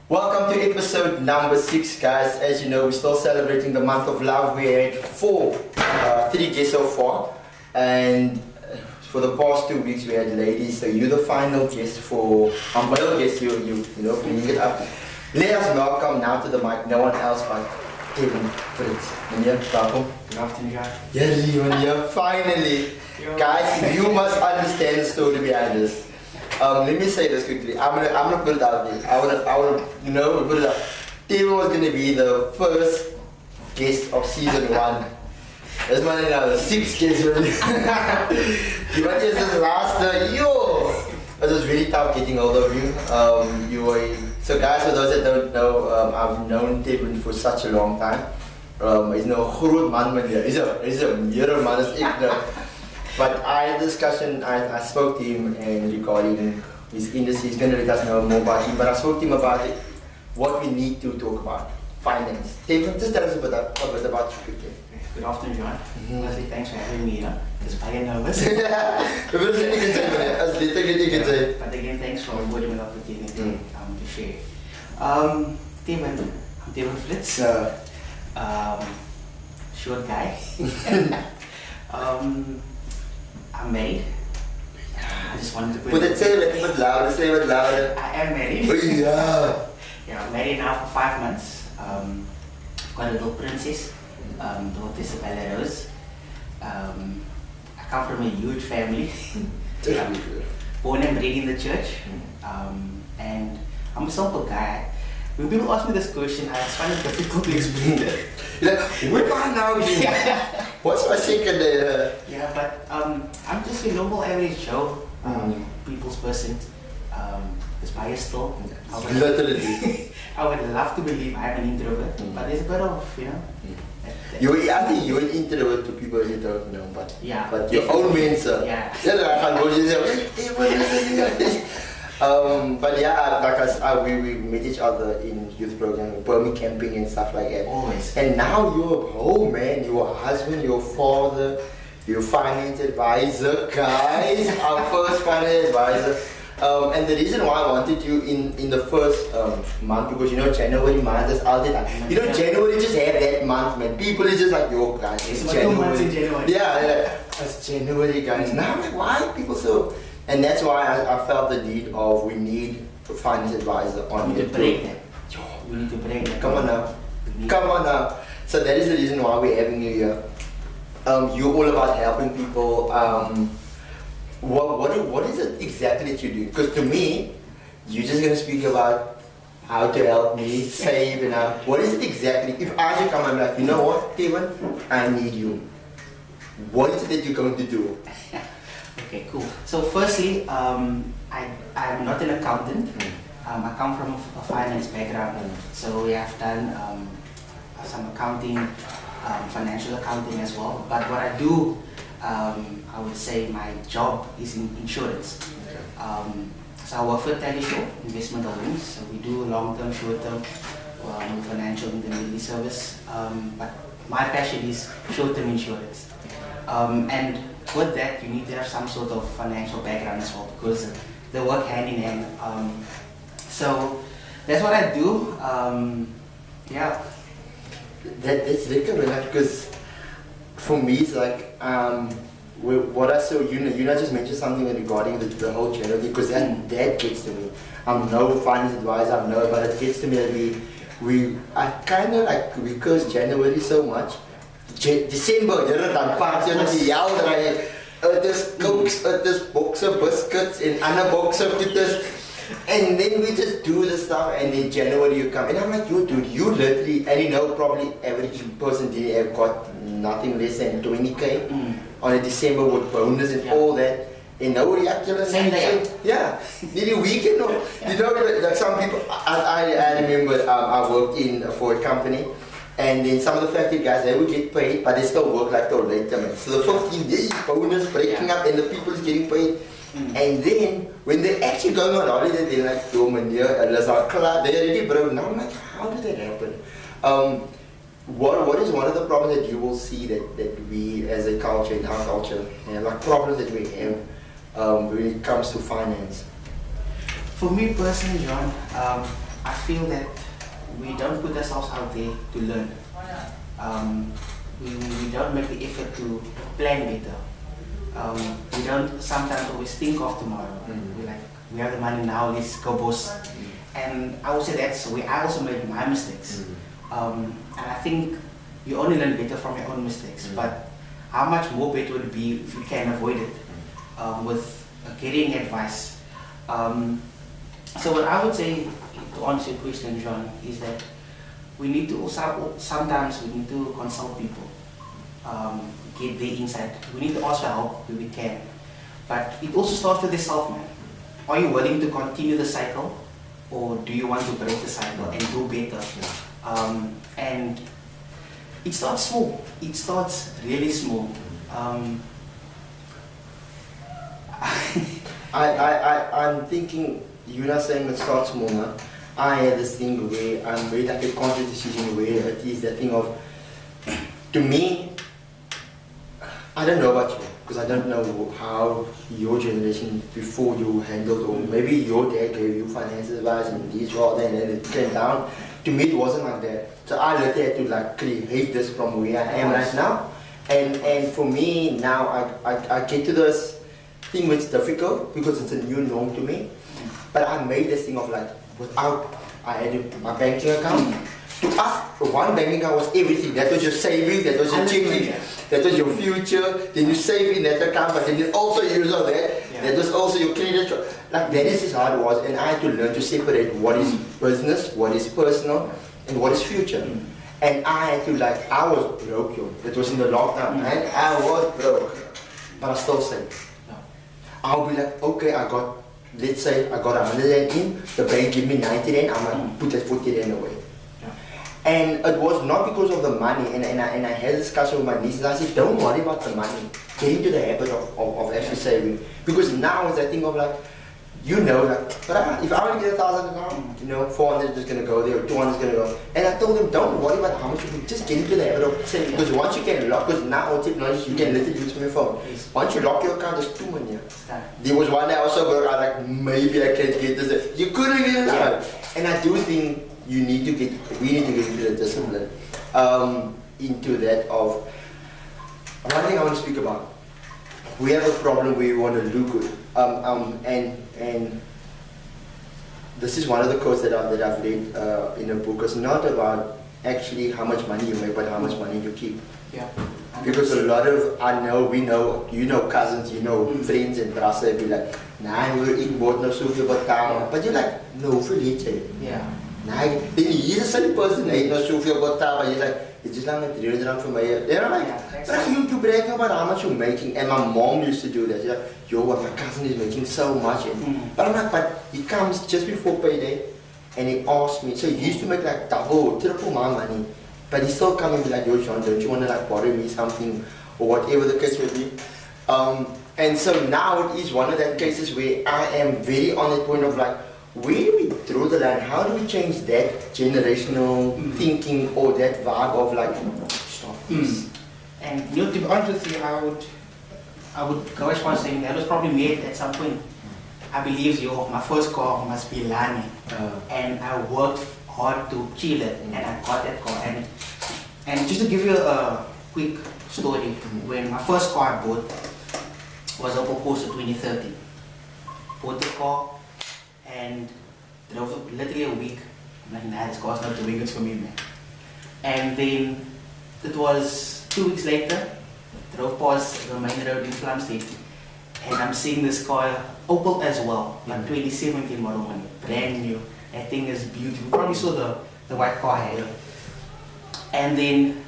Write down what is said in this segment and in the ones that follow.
Welcome to episode number 6, guys. As you know, we're still celebrating the month of love. We had 3 guests so far, and for the past 2 weeks we had ladies. So you're the final guest for male guest. You know, bringing it up. Let us welcome now to the mic no one else but Tevin Fritz. Meneer, welkom. Good afternoon, guys. Yeah, finally. Guys, you must understand the story behind this. Let me say this quickly. I'm gonna put it out there. I wanna, put it out. Tevin was gonna be the first guest of season 1. This one is now the 6th guest already. You went here this last yo. It was really tough getting hold of you. So guys, for those that don't know, I've known Tevin for such a long time. He's no groot man meneer. He's a meerder man as ek nou. But I had a discussion, I spoke to him and regarding his industry. He's going to let us know more about him, but I spoke to him about it, what we need to talk about, finance. Tevin, just tell us a bit about you quickly. Good afternoon, John. Firstly, thanks for having me here. Because I am nervous. But again, thanks for affording me the opportunity to share. Tevin, I'm Tevin Fritz. Short guy. I'm married. I just wanted to say it a bit louder. I am married. Oh, yeah. Yeah, I'm married now for 5 months. I've got a little princess, daughter Isabella Rose. I come from a huge family. Born and bred in the church. And I'm a simple guy. When people ask me this question, I find it difficult to explain it. You're like, where am I now? What's my second day? Yeah, but I'm just a normal average Joe, people's person. Is biased still. Literally. I would love to believe I'm an introvert, but there's a bit of, You're an introvert to people you don't know, but your own mentor. Yeah. But yeah, like we met each other in youth program, Burmese camping and stuff like that. Always. And now you're a whole man, you're a husband, you're a father, you're a finance advisor, guys. Our first finance advisor. And the reason why I wanted you in the first month, because January month is all the time. January just have that month, man. People is just like, yo guys, it's January. 2 months in January. Yeah, it's January, guys. Now I'm like, why are people so? And that's why I felt the need of we need a finance advisor on here. We need to break that. Come on now. So that is the reason why we're having you here. You're all about helping people. What is it exactly that you do? Because to me, you're just gonna speak about how to help me save and what is it exactly? If I should come and be like, you know what, Tevin, I need you. What is it that you're going to do? Okay, cool. So firstly, I'm not an accountant. I come from a finance background. So we have done some accounting, financial accounting as well. But what I do, I would say my job is in insurance. So I work for Teleshow, investment holdings. So we do long-term, short-term, financial intermediary service. But my passion is short-term insurance. And with that, you need to have some sort of financial background as well, because they work hand in hand. So that's what I do. That's really because for me it's like what I saw you just mentioned something regarding the whole January, because that gets to me. I'm no finance advisor, but it gets to me that I kind of like, because January so much. December, dan pak jy net die hel draai. Dit is cokes, dit is boxer biscuits and other boxer goeders. And then we just do the stuff, and then January you come. And I'm like, yo dude, you literally, and probably average person did have got nothing less than 20k on a December with bonus and all that. And now react to the same day. Yeah, nearly weekend or like some people. I remember I worked for a company. And then some of the factory guys, they would get paid, but they still work like till later, man. So the 15 days bonus breaking up and the people is getting paid. And then when they're actually going on holiday, they're like, yo man, they're already broke. Now I'm like, how did that happen? What is one of the problems that you will see that we as a culture, in our culture, like problems that we have when it comes to finance? For me personally, John, I feel that we don't put ourselves out there to learn. We don't make the effort to plan better. We don't sometimes always think of tomorrow. We're like, we have the money now, let's go boss. And I would say that's where I also made my mistakes. And I think you only learn better from your own mistakes. But how much more better would it be if you can avoid it with getting advice? So what I would say to answer your question, John, is that we need to also, sometimes we need to consult people, get their insight. We need to ask for help where we can. But it also starts with yourself, man. Are you willing to continue the cycle, or do you want to break the cycle and do better? And it starts small. It starts really small. I'm thinking, you're not saying it starts small, man. I had this thing where I made like a conscious decision where it is that thing of, to me, I don't know about you, because I don't know how your generation before you handled, or maybe your dad gave you financial advice and this rather and then it came down. To me it wasn't like that. So I literally had to like create this from where I am right now. And for me now I get to this thing which is difficult because it's a new norm to me. But I made this thing of like, without, I had my banking account. To us, one banking account was everything. That was your savings, that was your checking, that was your future. Then you save in that account, but then you also use all that. That was also your credit. Like that is how it was, and I had to learn to separate what is business, what is personal, and what is future. And I had to like, I was broke, yo. It was in the lockdown, and I was broke, but I still saved. I'll be like, okay, I got, let's say I got 100 rand in, the bank give me 90 rand, I'm like, put that 40 rand away. And it was not because of the money, and I had a discussion with my nieces. I said, don't worry about the money, get into the habit of actually saving. Because now it's that thing of like, you know, like, but if I want to get 1,000 now, you know, 400 is just going to go there, or 200 is going to go. And I told them, don't worry about how much you can, just get into the habit of saving. Because once you can lock, because now with technology, you can literally use from your phone. Once you lock your account, there's too many. There was one day I also broke, I like, maybe I can get this. You couldn't get it out. And I do think we need to get into the discipline, into that of, one thing I want to speak about. We have a problem where we want to look good, and this is one of the quotes that I've read in a book. It's not about actually how much money you make, but how much money you keep. Yeah. Because a lot of, we know, you know cousins, you know friends and brothers, they be like, nah, we're eating both no soveel betaal. But you're like, no, for it. Yeah. Nah, then he's a silly person, he no soveel betaal, but he's like, it's just like $300 for my year. You know, like, but you brag about how much you're making, and my mom used to do that. She's like, yo, what, my cousin is making so much. But I'm like, but he comes just before payday, and he asks me, so he used to make like double, triple my money. But he still come and be like, yo John, don't you want to like borrow me something, or whatever the case may be. And so now it is one of that cases where I am very on the point of like, where do we draw the line? How do we change that generational thinking, or that vibe of like, stop this? And you know, to be honest with you, I would go as far as saying that was probably made at some point. I believe my first car must be Lani, and I worked hard to kill it, and I got that car. And just to give you a quick story, when my first car I bought was a Podast 2030. Bought the car and drove it literally a week. I'm like, nah, this car's not doing good for me, man. And then it was 2 weeks later, drove past the main road in Plumstead, and I'm seeing this car, Opel as well, like 2017 model one, brand new. That thing is beautiful. You probably saw the white car I had. And then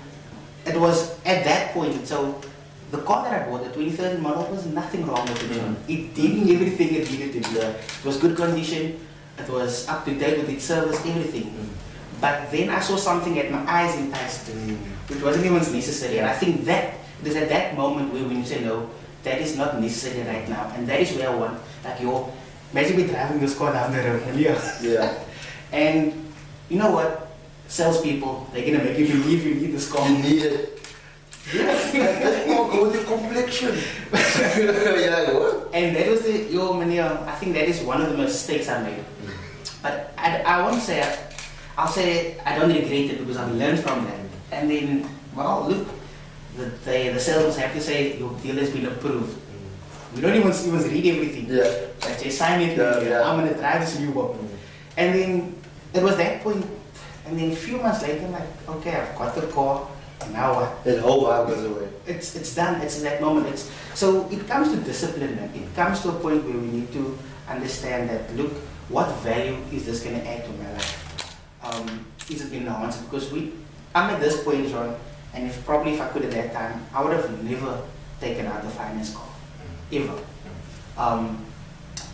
it was at that point, so the car that I bought, the 2013 model, was nothing wrong with it. It did everything it needed to do. It was good condition, it was up to date with its service, everything. But then I saw something that my eyes enticed me, which wasn't even necessary. And I think that it is at that moment where when you say no, that is not necessary right now. And that is where I want, like, imagine me driving this car down the road. Yeah. And you know what? Salespeople, they're gonna make you believe you need this car. You need it. Yeah, that's more good with complexion. Yeah, what? And that was I think that is one of the mistakes I made. But I won't say, I'll say I don't regret it because I've learned from that. And then, well, look, the sales have to say your deal has been approved. We don't even read everything. Yeah. Like, they sign it, I'm going to try this new one. And then it was that point. And then a few months later, I'm like, okay, I've got the car. Now what? That whole vibe goes away. It's done. It's in that moment. So it comes to discipline, man. It comes to a point where we need to understand that, look, what value is this going to add to my life? Is it going to enhance it? Because I'm at this point, John, and if I could at that time, I would have never taken out the finance car. Ever.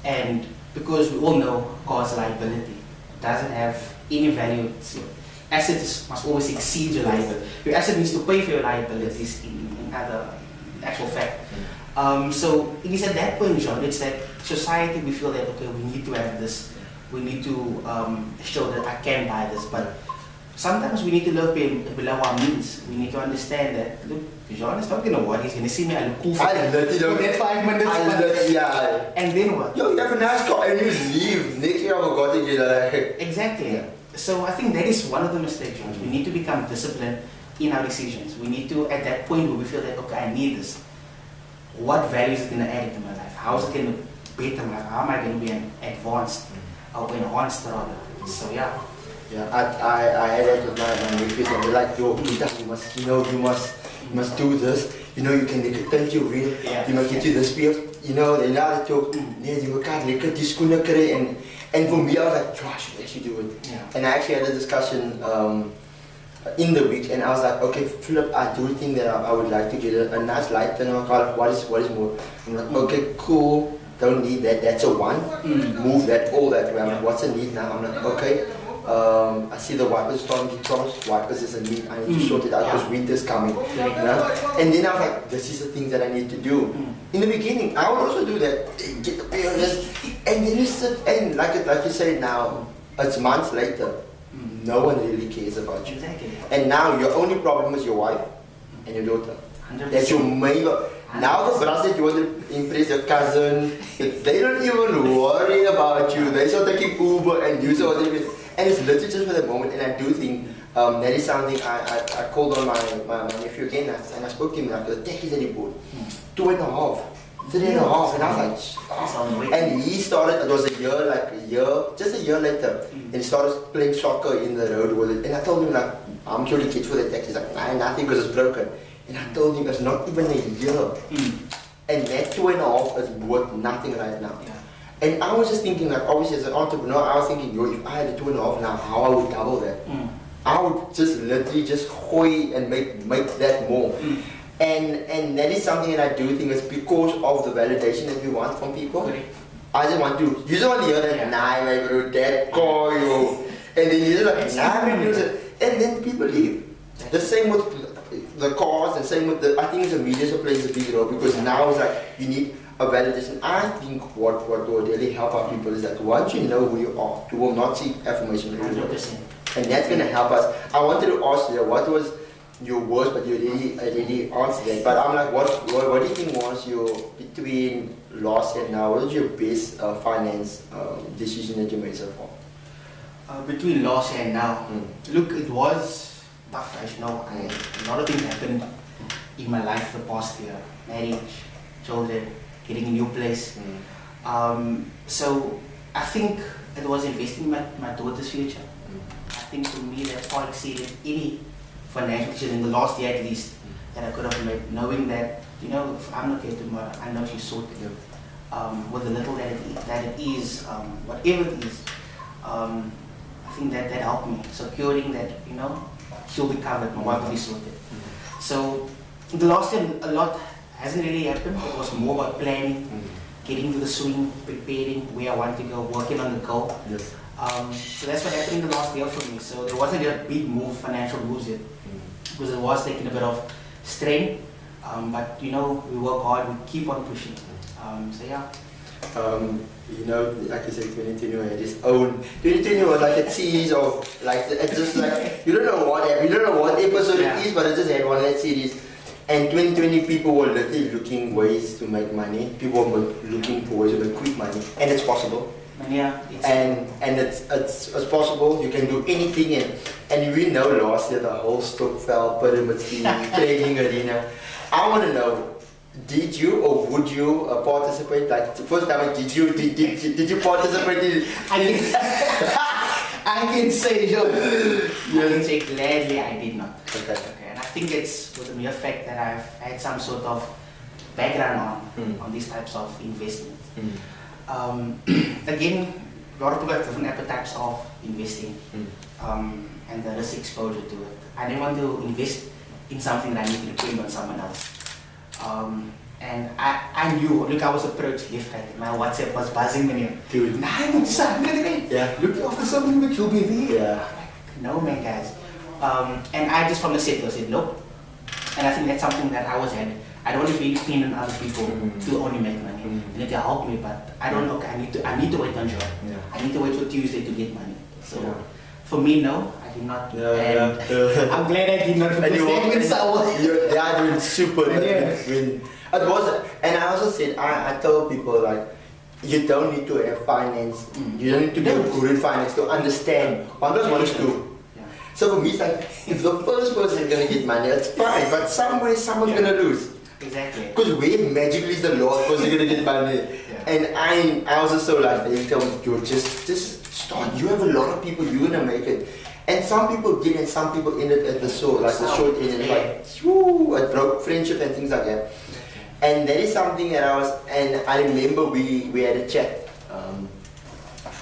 And because we all know car's liability doesn't have any value. Assets must always exceed your liability. Your asset needs to pay for your liabilities in actual fact. So it is at that point, John, it's that society, we feel that, okay, we need to have this, we need to show that I can buy this, but sometimes we need to live below our means. We need to understand that, look, John is not going to what, he's going to see me, I look cool for that 5 minutes. Yeah. And then what? Yo, you have a nice car and you leave. Next year I forgot to get it. Exactly. Yeah. So I think that is one of the mistakes, John. We need to become disciplined in our decisions. We need to, at that point where we feel that, okay, I need this. What value is it going to add to my life? How is it going to better my life? How am I going to be an advanced or enhanced rather? So yeah. Yeah, I had that with my nephews and they're like, yo, you must do this. You know, you can make it turn you real. Yeah. You must get you this period. You know, they now that you can't make it this and for me I was like, yo, I should actually do it. Yeah. And I actually had a discussion in the week and I was like, okay, Philip, I do think that I would like to get a nice light and I'll call it, what is more? I'm like, okay, cool, don't need that, that's a one. Move that, all that way. I'm like, what's the need now? I'm like, okay. I see the wipers starting to cross. Wipers is a need. I need to sort it out because winter's coming. You know? And then I was like, this is the things that I need to do. In the beginning, I would also do that. Get the pay on this. And then you sit and like you say now, it's months later. No one really cares about you. Exactly. And now your only problem is your wife and your daughter. 100%. That's your main. Now the brothers that you want to impress your cousin, they don't even worry about you. They start taking Uber and you start taking. And it's literally just for the moment, and I do think that is something I called on my nephew again, and I spoke to him like the techies that he bought, 2.5, 3.5, and I was like, and he started, it was just a year later, and he started playing soccer in the road with it, and I told him like, I'm sure the kids for the tech, he's like, nah, nothing because it's broken, and I told him it's not even a year, and that 2.5 is worth nothing right now. Yeah. And I was just thinking, like, obviously as an entrepreneur, I was thinking, yo, if I had a 2.5 now, how I would double that. I would just literally just hoy and make that more. And that is something that I do think is because of the validation that we want from people. Correct. I just want to, you just want to hear that, nah, my bro, that car, yo. And then you're just like, nah, man, use it. And then people leave. The same with the cars, and same with I think the media plays a big role because now it's like, you need a validation. I think what will really help our people is that once you know who you are, you will not seek affirmation. 100%. And that's going to help us. I wanted to ask you, what was your worst, but you already answered that. But I'm like, what do you think was your, between last year and now, what was your best finance decision that you made so far? Between last year and now, look, it was tough, as you know. A lot of things happened in my life the past year. Marriage, children, getting a new place. So I think it was investing in my daughter's future. I think to me that far exceeded any financial decision in the last year at least that I could have made, knowing that, you know, if I'm not here tomorrow, I know she's sorted. With the little that it is, whatever it is, I think that helped me, securing that, you know, she'll be covered, my wife will be sorted. So the last year a lot hasn't really happened. It was more about planning, getting to the swing, preparing where I want to go, working on the goal. Yes. So that's what happened in the last year for me. So there wasn't a big move, financial moves yet, because it was taking a bit of strain. But you know, we work hard, we keep on pushing. So yeah. You know, like you said, 2021 had its own. 2021 was like a series of, like, it's just like, you don't know what episode it is, but it just had one of that series. And 2020 people were literally looking ways to make money. People were looking for ways to make quick money, and it's possible. Yeah, and it's possible. You can do anything, and we know last year the whole stock fell, pyramid scheme, trading arena. I want to know, did you or would you participate? Like the first time, did you participate in? I can say, Joe. I can say gladly I did not. Okay. And I think it's with the mere fact that I've had some sort of background on these types of investments. Again, a lot of people have different appetites of investing and the risk exposure to it. I didn't want to invest in something that I need to depend on someone else. And I knew, look, I was approached left, right, my WhatsApp was buzzing when Dude. Look after something that you'll be there. Yeah. I'm like, no man guys. And I just from the set said nope. And I think that's something that I was at. I don't want to be dependent on other people to only make money. They need to help me, but I don't look, I need to wait on job. Yeah. I need to wait for Tuesday to get money. So Yeah. for me, no, I did not. Yeah. I'm glad I did not because that went sour. They are doing super. Yeah. When it was, and I also said, I told people like, you don't need to have finance. You don't need to be good in finance to understand. One plus one is two. Yeah. So for me, it's like, if the first person is gonna get money, it's fine. But somewhere, someone's gonna lose. Exactly. Because where magically is the last person gonna get money? Yeah. And I was so like, they tell me, George, just start. You have a lot of people, you're gonna make it. And some people get and some people end up at the short, like the short end, and like, whoo, it broke friendship and things like that. And that is something that I remember we had a chat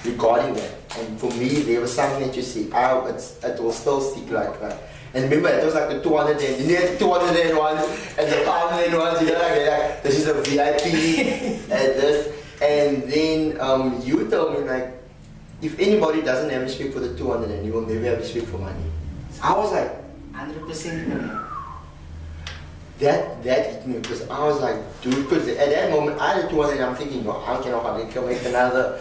regarding that. And for me, there was something that you see, it will still stick like that. And remember, it was like the 200 and you need 200 ones and the 500 ones, you know, like this is a VIP and this. And then you told me like, if anybody doesn't have respect for the 200, then you will never have respect for money. I was like, 100%. that hit me because I was like, dude, because at that moment I had 200 and I'm thinking, well, how can I make another?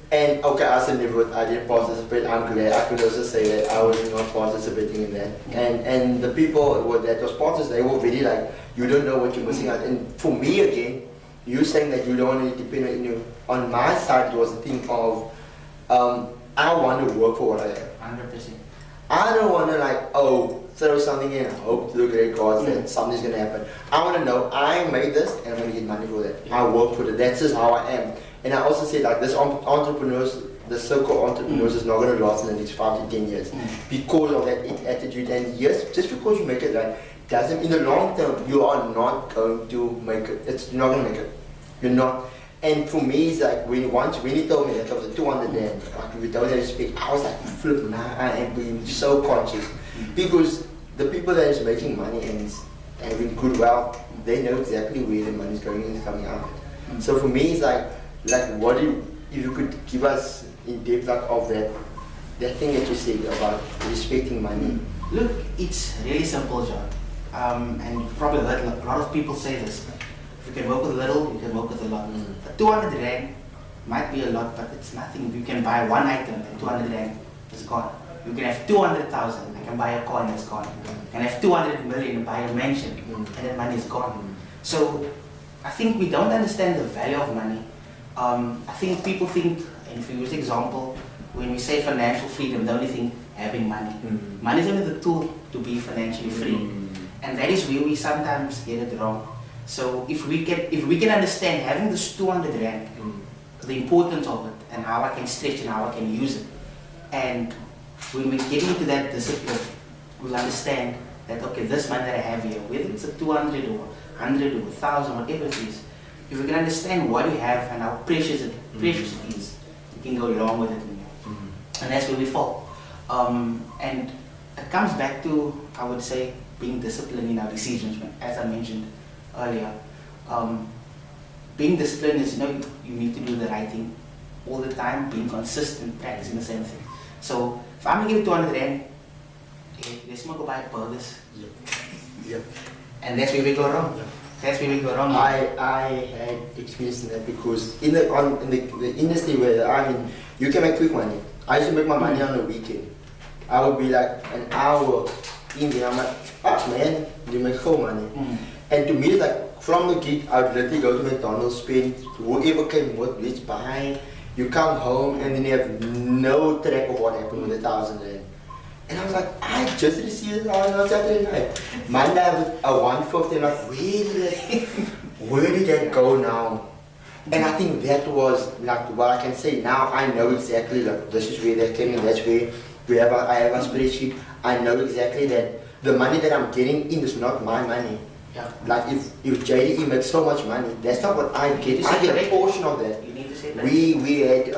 And okay, I said never, I didn't participate. I'm glad. I could also say that I was not participating in that. And the people that was participating, they were very like, you don't know what you're missing out. And for me again, you saying that you don't want to depend on you. On my side, it was the thing of, I want to work for what I have. 100%. I don't want to like, throw something in, hope to the great gods that something's going to happen. I want to know, I made this and I'm going to get money for that. I work for it. That's just how I am. And I also said like this entrepreneurs, the so-called entrepreneurs is not going to last in the next 5 to 10 years because of that attitude. And yes, just because you make it right, doesn't, in the long term, you are not going to make it. You're not going to make it. You're not. And for me, it's like when he told me that I was 200 and like, without any respect, I was like, flip, I am being so conscious. Because the people that is making money and having good wealth, they know exactly where the money is going and coming out. So for me, it's like what if you could give us in depth like of that thing that you said about respecting money. Look, it's really simple, John. And you've probably heard a lot of people say this. If you can work with little, you can work with a lot. 200 rand might be a lot, but it's nothing. You can buy one item and 200 rand is gone. You can have 200,000, I can buy a car and it's gone. You can have 200 million and buy a mansion and that money is gone. So I think we don't understand the value of money. I think people think, and if you use the example, when we say financial freedom, they only think having money. Money is only the tool to be financially free. And that is where we sometimes get it wrong. So if we can understand having this 200 rand, the importance of it and how I can stretch and how I can use it. And when we get into that discipline, we'll understand that okay, this money that I have here, whether it's a 200 or 100 or 1,000, whatever it is, if we can understand what we have and how precious it is, we can go along with it. And that's where we fall. And it comes back to, I would say, being disciplined in our decisions, as I mentioned earlier. Being disciplined is, you need to do the right thing all the time, being consistent, practicing the same thing. So if I'm gonna give 200 rand, hey, let's not go buy burgers. Yep. And that's where we go wrong. That's where we go wrong. I had experience in that because in the industry where I'm in, you can make quick money. I used to make my money on the weekend. I would be like an hour in there, I'm like, man, you make full money. And to me, it's like, from the gig, I would literally go to McDonald's, spend whoever came with, let's buy. You come home and then you have no track of what happened with the 1,000 rand. And I was like, I just received it on Saturday night. Monday I was a 150 and I'm like, where did that go now? And I think that was like what I can say now. I know exactly like this is where that came in, that's where I have a spreadsheet. I know exactly that the money that I'm getting in is not my money. Yeah. Like if JDE makes so much money, that's not what I get. I get a portion of that. You need to say that. We had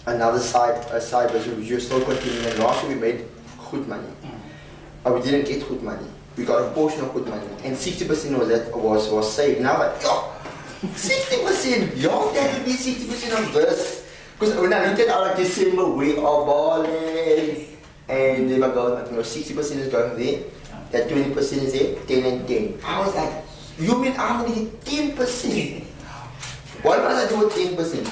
another side business which we're still continuing, and last year we made good money. But we didn't get good money. We got a portion of good money. And 60% of that was saved. Now like, yo, 60%, yo, that would be 60% of this. Because when I looked at our December, we are balling. And then my girl was like, you know, 60% is going there, that 20% is there, 10 and 10. I was like, you mean I'm gonna get 10%? What must I do with 10%?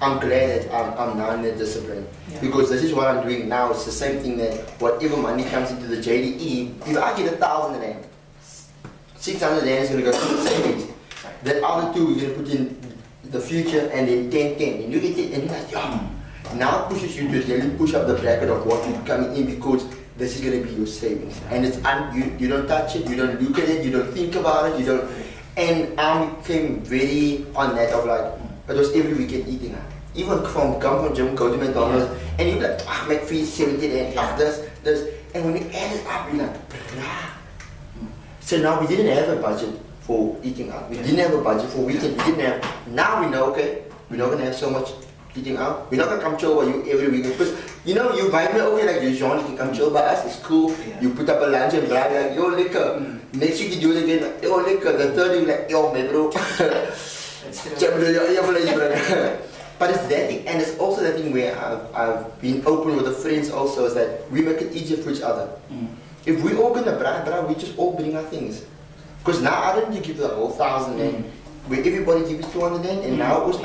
I'm glad that I'm now in the discipline. Yeah. Because this is what I'm doing now. It's the same thing that whatever money comes into the JDE, if I get 1,000 rand, 600 rand is gonna go to the savings. That other two we're gonna put in the future and then 10. And you get it and you're like, yo. Now it pushes you to really push up the bracket of what you're coming in because this is going to be your savings. And it's you don't touch it, you don't look at it, you don't think about it, you don't. And I became very on that of like, it was every weekend eating. Even come from gym, go to McDonald's, and you're like, ah, McFree 70 and this. And when you add it up, you're like, blah. So now we didn't have a budget for eating out. We didn't have a budget for weekend. We didn't have. Now we know, okay, we're not going to have so much eating out. We're not gonna come chill by you every weekend because you know you buy me over like you Jean, you can come chill by us, it's cool. Yeah. You put up a lunch and brag like yo liquor. Next week you do it again, like, yo liquor. The third week like yo my bro. But it's that thing, and it's also that thing where I've been open with the friends also is that we make it easier for each other. If we all gonna brag, we just all bring our things. Because now I didn't give the whole 1,000 and where everybody gives 200 and now it was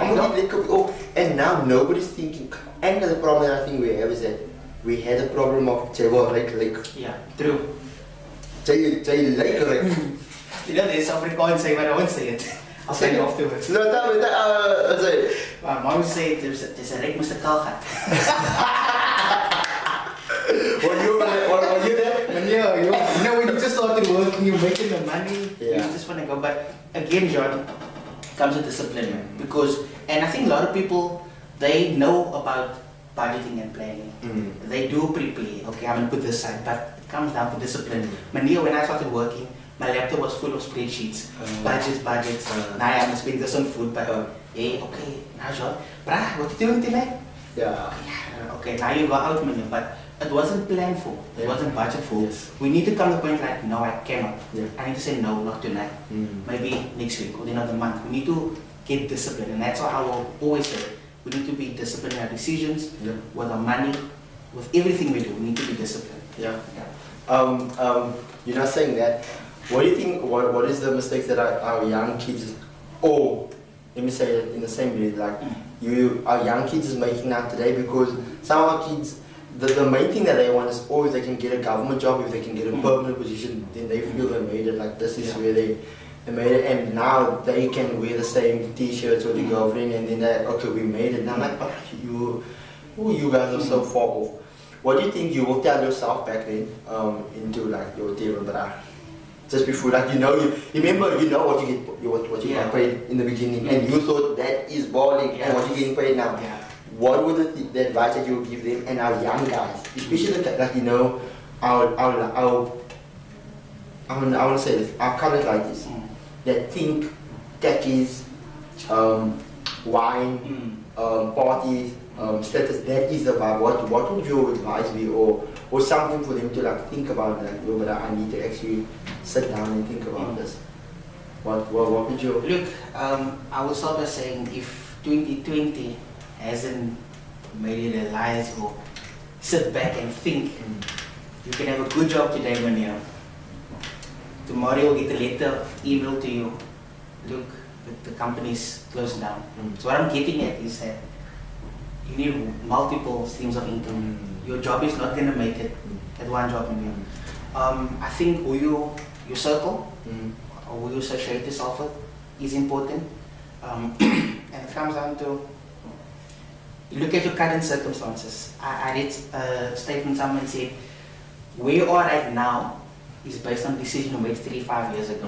and now nobody's thinking. And the problem that I think we have is that we had a problem of like. Yeah, true. Like. You know there's Afrikaans say but I won't say it. I'll say it afterwards. No, say. My mom would say there's a rek Mr. Kalgat. Were you there? Yeah, you know when you just started working, you're making the money, yeah. You just want to go. But again, John, comes with discipline, man. Because, and I think a lot of people, they know about budgeting and planning. They do prepare, okay, I'm going to put this aside, but it comes down to discipline. Mania, when I started working, my laptop was full of spreadsheets, budgets. Now I'm going to spend this on food, but hey, okay, now John, brah, what are you doing today? Yeah. Okay, now you go out, Mania, but it wasn't planned for, it wasn't budgeted for. Yes. We need to come to the point like, no, I cannot. Yeah. I need to say no, not tonight. Maybe next week or another month. We need to get disciplined, and that's what I will always say. We need to be disciplined in our decisions, with our money, with everything we do. We need to be disciplined. Yeah. You're not saying that. What do you think? What is the mistakes that our young kids, or let me say it in the same way, like our young kids is making now today? Because some of our kids. The main thing that they want is always they can get a government job. If they can get a permanent position, then they feel they made it. Like this is where they made it, and now they can wear the same T-shirts with the girlfriend, and then they okay, we made it. And I'm like, you guys are so far off. What do you think you will tell yourself back then into like your deal, just before, like you remember what you get, what you got paid in the beginning, and you thought that is balling, and what you're getting paid now. Yeah. What would the advice that you would give them and our young guys, especially like I want to say this, our current writers that think techies, wine, parties, status, that is the vibe. What would your advice be, or something for them to like think about, like, yo, but I need to actually sit down and think about this. What would you look? I would start by saying if 2020 hasn't made you realize or sit back and think, you can have a good job today, when tomorrow you'll get a letter email to you, look, the company's closed down. So what I'm getting at is that you need multiple streams of income. Your job is not going to make it at one job. I think who you circle or who you associate yourself with is important. And it comes down to you look at your current circumstances. I read a statement someone said, where you are right now is based on a decision you made 3-5 years ago.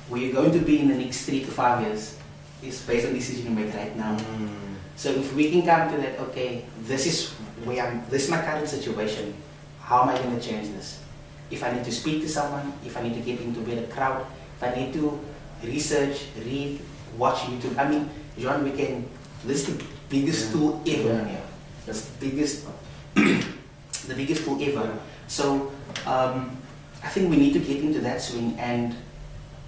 Where you're going to be in the next 3 to 5 years is based on the decision you make right now. So if we can come to that, okay, this is my current situation. How am I going to change this? If I need to speak to someone, if I need to get into a better crowd, if I need to research, read, watch YouTube. I mean, John, this is the biggest tool ever. Yeah. That's the biggest, the biggest tool ever. So I think we need to get into that swing, and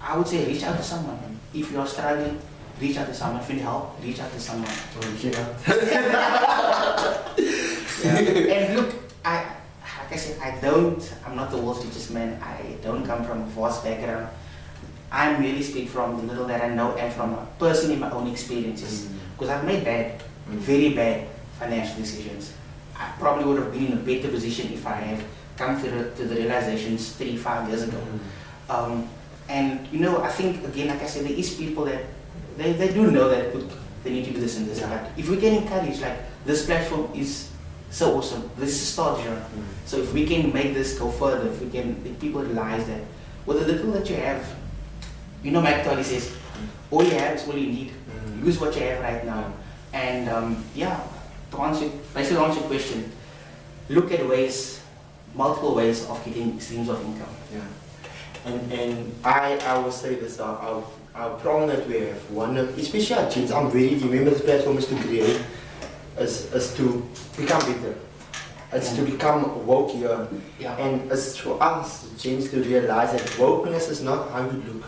I would say reach out to someone. If you're struggling, reach out to someone. If you need help, reach out to someone. And look, like I said, I'm not the world's richest man. I don't come from a vast background. I merely speak from the little that I know and from personally my own experiences. Because I've made very bad financial decisions. I probably would have been in a better position if I had come to the realizations 3-5 years ago. And I think again, like I said, there is people that they do know that they need to do this and this. But if we can encourage, like, this platform is so awesome. This is a start, John. So if we can make this go further, if people realize that with the little that you have, Mike Tolley says, all you have is all you need. Use what you have right now. And to answer your question, look at multiple ways of getting streams of income. Yeah. And I will say this, our problem that we have, one of, especially our kids, remember this platform is to create, is to become better. It's to become woke here. Yeah. And it's for us, James, to realize that wokeness is not how you look.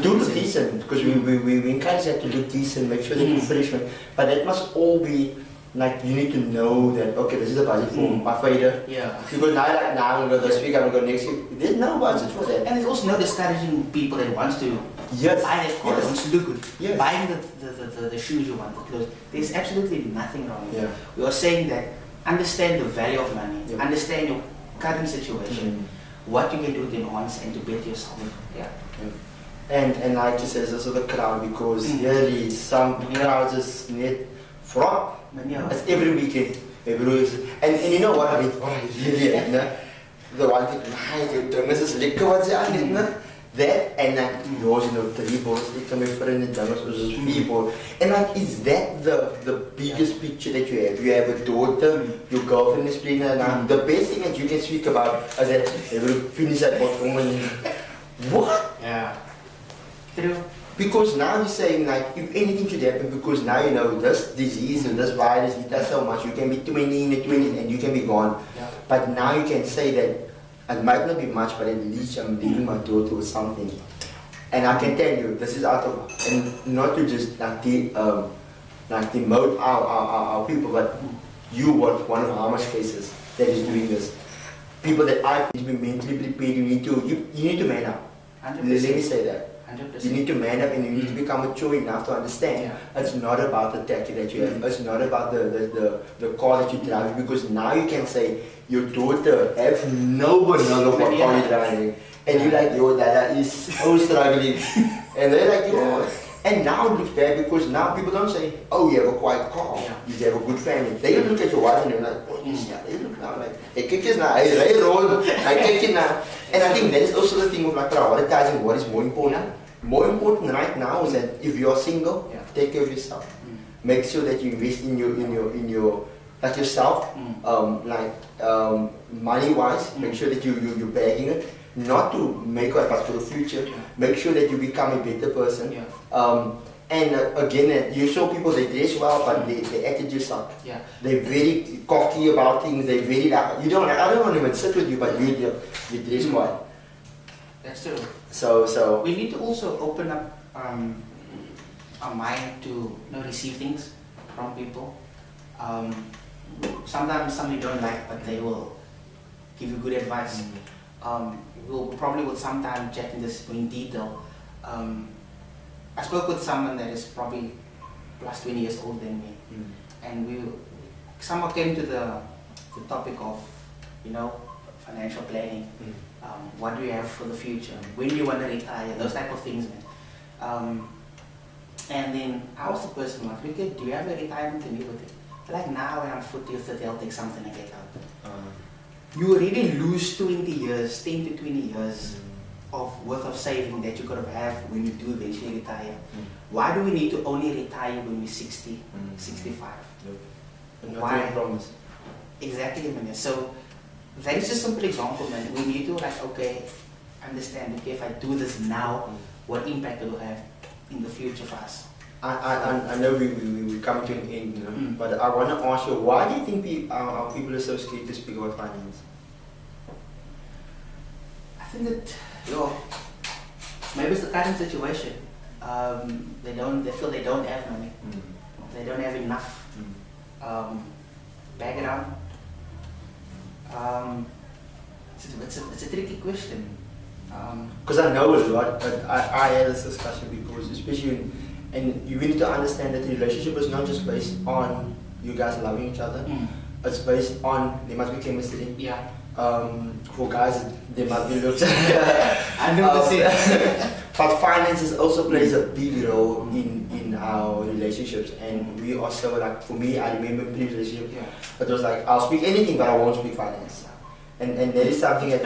Do look decent, because we encourage that to look decent, make sure that you're fresh, but that must all be, like, you need to know that, okay, this is the budget for my fader. Yeah. Because now I'm going to go this week, I'm going to go next week. There's no budget for that. And there's also no discouraging people that wants to buy that car, that wants to look good. Yes. Buying the shoes you want, the clothes. There's absolutely nothing wrong with it. We are saying that understand the value of money, understand your current situation, what you can do to enhance and to better yourself. And like you said, it's also the crowd, because really some crowds just need fraud. It's every weekend. And you know what I mean? The one thing, this is liquor, what's that? That and like yours, 3 balls, liquor, my friend, and Thomas was 4 balls. And like, is that the biggest picture that you have? You have a daughter, your girlfriend is playing, and the best thing that you can speak about is that they will finish that bottle and what? Yeah. True. Because now you're saying, like, if anything should happen, because now you know this disease and this virus, it does so much, you can be 20 and you can be gone. Yeah. But now you can say that it might not be much, but at least I'm leaving my daughter with something. And I can tell you, this is out of, and not to just like demote our people, but you were one of our much cases that is doing this. People that I need to be mentally prepared, you need to man up. 100%. Let me say that. 100%. You need to man up and you need to become mature enough to understand. It's not about the tacky that you have. It's not about the car that you drive, because now you can say your daughter has no one knows what car you're driving. And you're like, your dad is so struggling. And they're like, and now it looks bad, because now people don't say, oh, you have a quiet car, you have a good family. They don't look at your wife and they're like, oh, they look now like, hey, kick is now, hey, roll, I kick it now. And I think that is also the thing of like prioritizing what is more important. More important right now is that if you are single, take care of yourself. Make sure that you invest in your like yourself, money wise. Make sure that you're bagging it, not to make it, but for the future. Make sure that you become a better person. And again, you show people they dress well, but they attitude suck. They're very cocky about things. They're very like, I don't want to even sit with you, but you dress well. That's true. So we need to also open up our mind to receive things from people. Sometimes some you don't like, but they will give you good advice. We'll probably will sometime check in this in detail. I spoke with someone that is probably plus 20 years older than me, and someone came to the topic of financial planning. What do you have for the future? When do you want to retire? Those type of things, man. And then I was the person like, okay, do you have a retirement annuity? They're like, now when I'm 40 or 30, I'll take something and get out. You already lose 20 years, 10 to 20 years of worth of saving that you're going to have when you do eventually retire. Why do we need to only retire when we're 60, 65? Why? Promise. Exactly, man. So that is just a simple example, man. We need to like, okay, understand, okay, if I do this now, what impact it will have in the future for us. I know we come to an end, you know, but I want to ask you, why do you think our people are so scared to speak about finance? I think that, maybe it's the current situation. They feel they don't have money. They don't have enough background. It's a tricky question. Because I know a lot, but I had this discussion because, especially and you need to understand that the relationship is not just based on you guys loving each other. It's based on there must be chemistry. Yeah. For guys, there must be looks. I know the But finances also plays a big role in our relationships, and we also like, for me, I remember previous relationship, it was like I'll speak anything, but I won't speak finance. And that is something that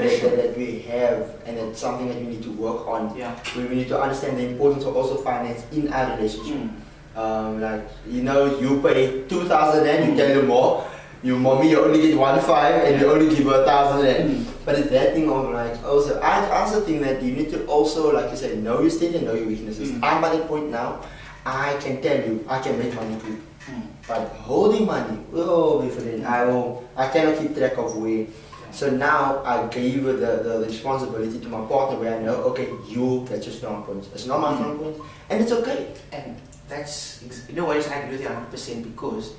we have, and it's something that we need to work on. Yeah. We need to understand the importance of also finance in our relationship. Like, you pay 2,000 and you tell your mom, your mommy, you only get 1,500 and you only give her 1,000 and but it's that thing of like, also, I also think that you need to also, like you said, know your strengths and know your weaknesses. I'm at a point now, I can tell you, I can make money quick. But holding money, different. I cannot keep track of where. So now I gave the responsibility to my partner where I know, okay, that's your strong point. It's not my strong point, and it's okay. And that's, what I agree with you 100% because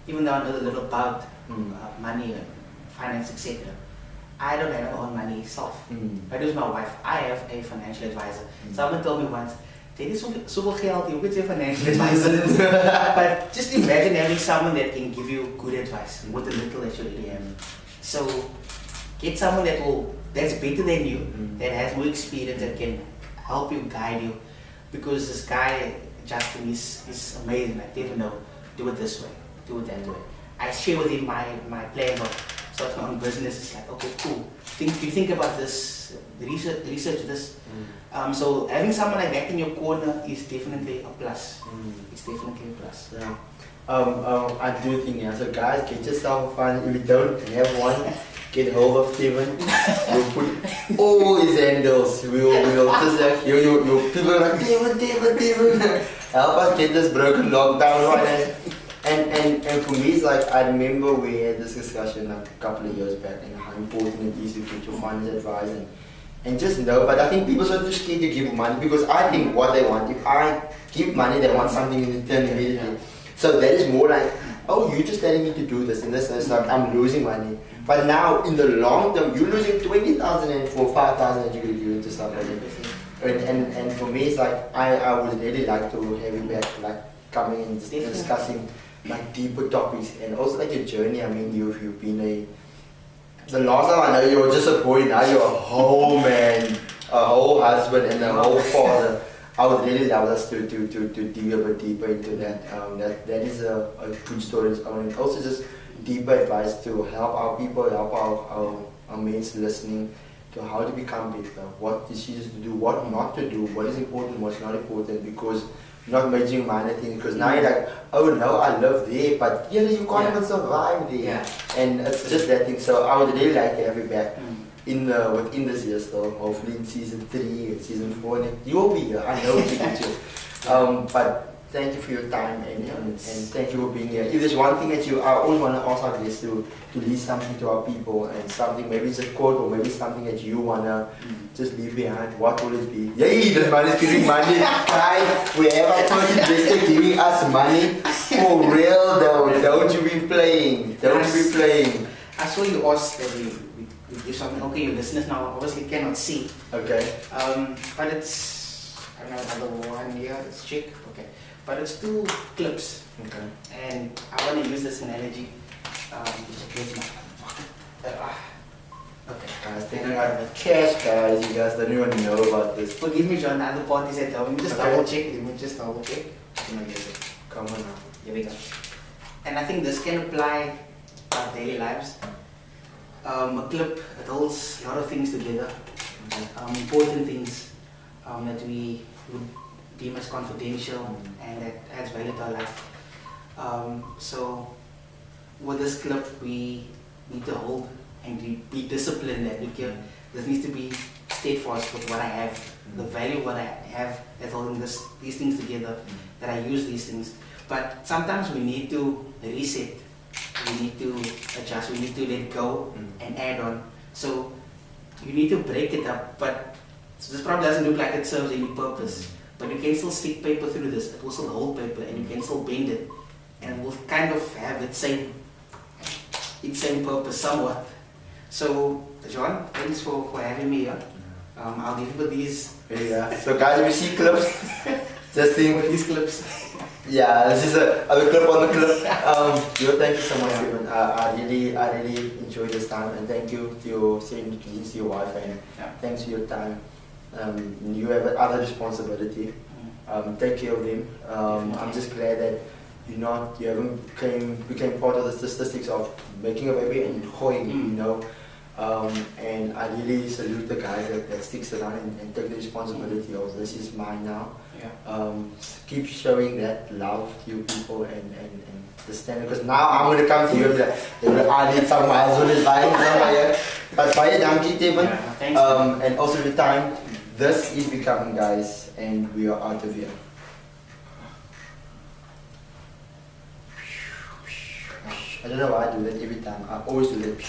even though I know a little about money and finance, etc., I don't have my own money myself. I do with my wife. I have a financial advisor. Someone told me once, dit is zoveel geld, you get a financial advisor. But just imagine having someone that can give you good advice with the little that you already have. So get someone that's better than you, that has more experience, that can help you, guide you. Because this guy, Justin, is amazing. Like, Tevin, no, do it this way, do it that way. I share with him my plan of starting my own business. It's like, okay, cool. You think about this, research this. So having someone like that in your corner is definitely a plus. It's definitely a plus. Yeah. I do think, so guys, get yourself a fund. If you don't have one, get hold of Tevin. We'll put all his handles. We'll just like, you people are like, Tevin. Help us get this broken lockdown right. And for me, it's like, I remember we had this discussion like a couple of years back and how important it is to get your finance advice and just know. But I think people are too scared to give money because I think what they want, if I give money, they want something in return immediately. So that is more like, oh, you're just telling me to do this and this and stuff, I'm losing money. But now in the long term, you're losing 20,000 and for 5,000 that you're going to give into stuff like that. And for me, it's like, I would really like to have you back, like coming and discussing like deeper topics and also like your journey. I mean, you've been the last time I know you were just a boy, now you're a whole man, a whole husband and a whole father. I would really love us to dig a bit deeper into that. That is a good story. And also just deeper advice to help our people, help our mates listening to how to become better, what decisions to do, what not to do, what is important, what's not important, because not making minor things, because now you're like, oh no, I live there, but you can't even survive there. And it's just that thing. So I would really like to have you back within this year still, hopefully in season 3 and season 4, and you will be here, I know you can too. But thank you for your time and thank you for being here. If there's one thing that I always want to ask our guests to leave something to our people, and something, maybe it's a quote or maybe something that you want to just leave behind, what will it be? Yay, the man is giving money. We have our first investor giving us money. For real though, don't you be playing. Don't you be playing. I saw you ask that we do something. Okay, your listeners now obviously cannot see. Okay. But it's, I don't know, another one here, let's check. Okay. But it's 2 clips. Okay. And I want to use this analogy. Okay. Guys, taking out the cash, guys. You guys don't even know about this. Forgive me, John. The other parties at home. Let me just double check. customer visit. Come on now. Here we go. And I think this can apply to our daily lives. A clip, it holds a lot of things together. Important things that we would deem as confidential and that adds value to our life. So with this clip, we need to hold and be disciplined that we give. This needs to be steadfast with what I have, the value what I have that's holding these things together, that I use these things. But sometimes we need to reset, we need to adjust, we need to let go and add on. So you need to break it up, but this probably doesn't look like it serves any purpose. But you can still stick paper through this, it will still hold paper and you can still bend it and it will kind of have its same purpose somewhat. So John, thanks for having me here. I'll leave you with these. Yeah. So guys, if you see clips, just think with these clips. Yeah, this is a clip on the clip. Yo, thank you so much, Tevin. I really enjoyed this time, and thank you to your saying to your wife, and thanks for your time. You have other responsibility. Take care of them. I'm just glad that you haven't became part of the statistics of making a baby and hoeing, you know. And I really salute the guys that sticks around and take the responsibility of this is mine now. Keep showing that love to your people and the standard, because now I'm going to come to you and be like, I need some miles somewhere. But by dankie Tevin, and also the time, this is becoming guys, and we are out of here. I don't know why I do that every time. I always do that.